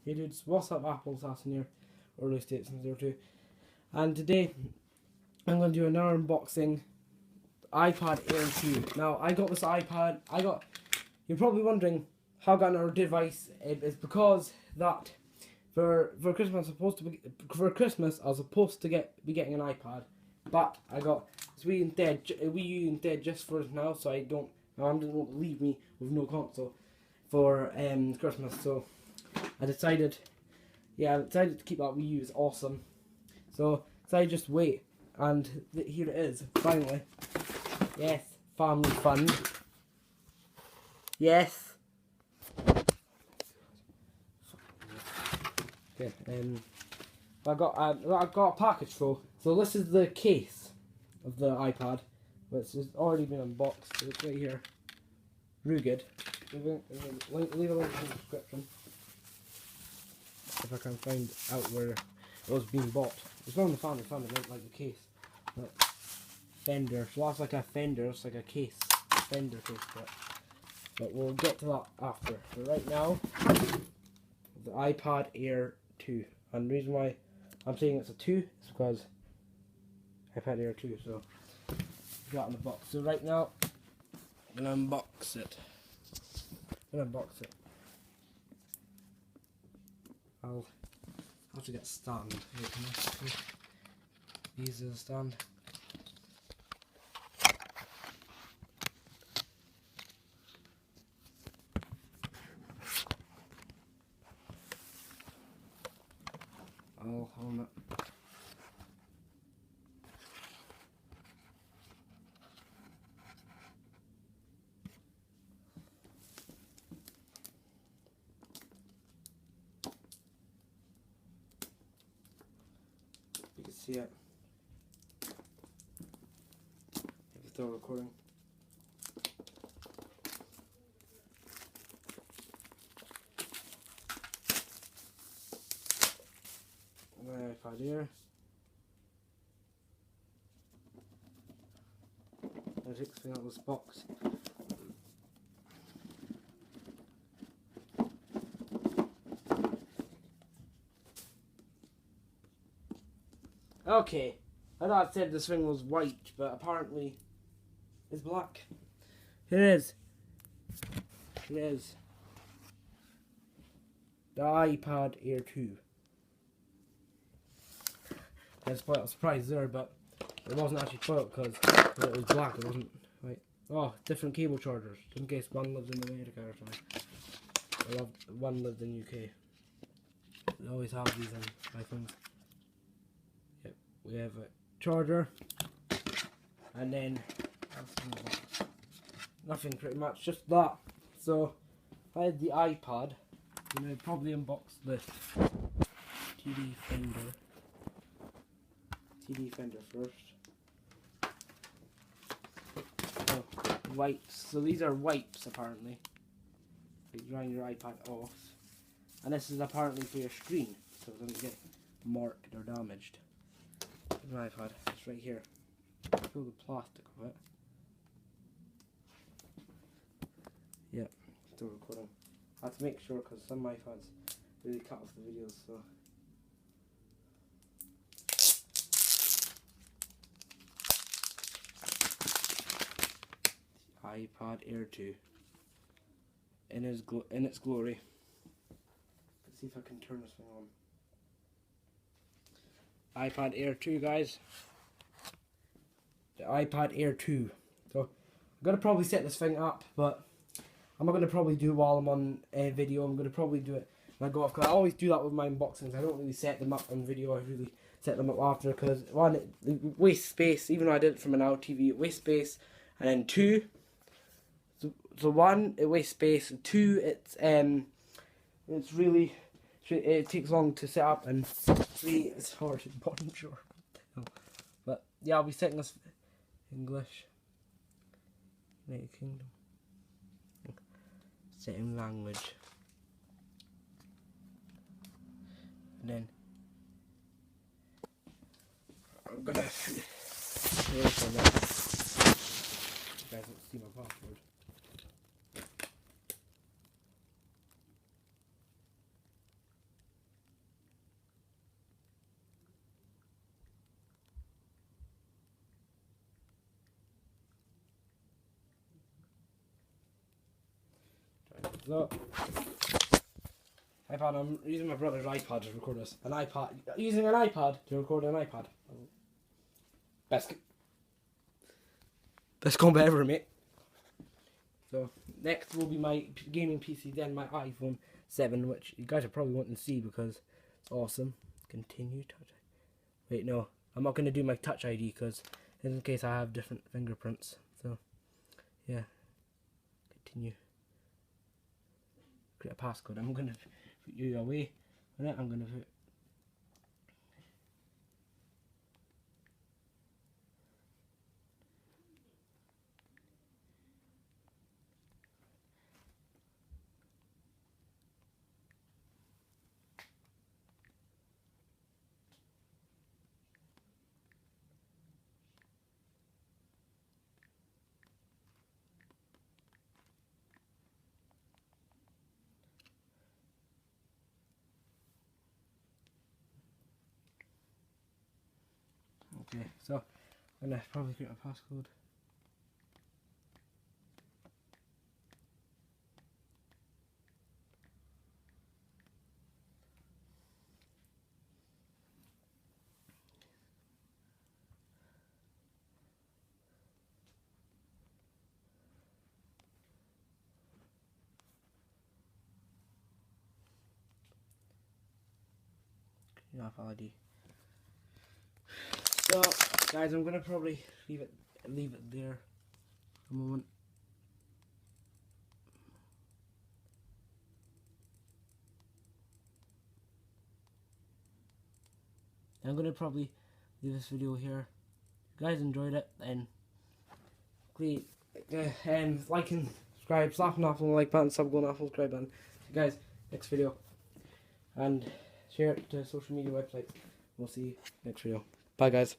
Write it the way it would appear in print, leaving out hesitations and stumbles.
Hey dudes, what's up Apple Assassin here, Early States in 02, and today I'm going to do another unboxing, iPad Air 2. Now I got this iPad, you're probably wondering how I got another device. It's because that for Christmas I was supposed to be getting an iPad, but I got this Wii U instead just for now, so my mum didn't want to leave me with no console for Christmas, so I decided to keep that Wii U. It's awesome. So I just wait, and here it is, finally. Yes, family fun. Yes. Okay, I got a package full. So this is the case of the iPad, which has already been unboxed. It's right here. Rugged. Leave a link in the description if I can find out where it was being bought. It's one of the family fun event, like the case. But Fender. So that's like a Fender. It's like a case. Fender case. But we'll get to that after. But right now, the iPad Air 2. And the reason why I'm saying it's a 2 is because iPad Air 2. So got in the box. So right now, I'm gonna unbox it. I'll have to get stand. These are the stand. I'll hold it. You can see it. If it's still recording. My iPad here. I'll take this thing out of this box. Okay, I thought I said this thing was white, but apparently it's black. Here it is. Here it is. The iPad Air 2. That's quite a surprise there, but it wasn't actually spoiled because it was black. It wasn't white. Oh, different cable chargers, in case one lives in America or something. One lived in UK. We always have these on iPhones. Yep, we have a charger, and then nothing pretty much, just that. So if I had the iPad, you know, probably unbox this TD Fender first. Oh, wipes. So these are wipes apparently. You drying your iPad off. And this is apparently for your screen, so it doesn't get marked or damaged. Here's my iPad. It's right here. Feel the plastic of it. Yep, still recording. I have to make sure because some iPads really cut off the videos, so. iPad Air 2 in its glory. Let's see if I can turn this thing on. iPad Air 2, guys. The iPad Air 2. So I'm gonna probably set this thing up, but I'm not gonna probably do it while I'm on a video. I'm gonna probably do it when I go off, because I always do that with my unboxings. I don't really set them up on video. I really set them up after, because one, it wastes space. Even though I did it from an LTV, it wastes space, and then two. So one, it wastes space. Two, it's really, it takes long to set up, and three, it's hard to bottom sure. But yeah, I'll be setting this English, United Kingdom, setting language, and then I'm gonna wait for that. You guys don't see my password. So, iPad, I'm using my brother's iPad to record this. Using an iPad to record an iPad. Best combo ever, mate. So, next will be my gaming PC, then my iPhone 7, which you guys are probably wanting to see because it's awesome. Continue touch. Wait, no. I'm not going to do my touch ID because in case I have different fingerprints. So, yeah. Continue. Create a passcode. I'm going to put you away. And then I'm going to put... Okay, so I'm going to probably create a passcode. Apple ID. So, guys, I'm gonna probably leave it there for a moment. I'm gonna probably leave this video here. If you guys enjoyed it, then please like and subscribe, slap an apple like button, sub go on apple, subscribe button. See you guys next video, and share it to social media websites. We'll see you next video. Bye, guys.